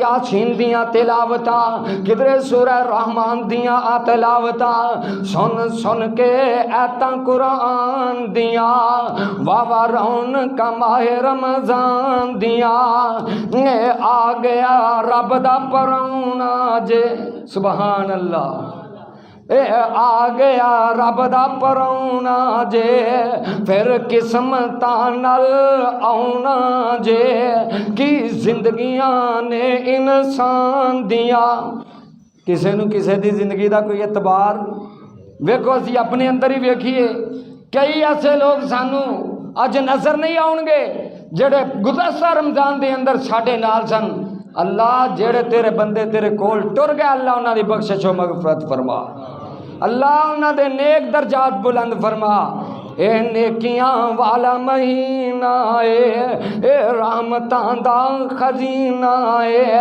यासीन दियां तिलावता, किधरे सूरह रहमान दियां आ तिलावता सुन सुन के ऐतां कुरान दियां, वावा रौन कमाए रमजान दियां। आ गया रब दा परौना जे, सुभान अल्लाह। आ गया रब दा परौना जे, फिर किस्मतां नाल आउना जे, कि जिंदगियां ने इंसान दियां। किसी नूं किसी दी जिंदगी दा कोई एतबार? वेखो असीं अपने अंदर ही वेखिए, कई ऐसे लोग सानू अज नजर नहीं आउणगे जेड़े गुज़श्ता रमजान दे अंदर साडे नाल सन। अल्लाह जेड़े तेरे बंदे तेरे कोल टुर गए, अल्लाह उन्हां दी बख्शिश व मगफरत फरमा, अल्लाह उन्हां दे नेक दर्जात बुलंद फरमा। ए नेकियां वाला महीना ए रहमतां दा खजीना ए।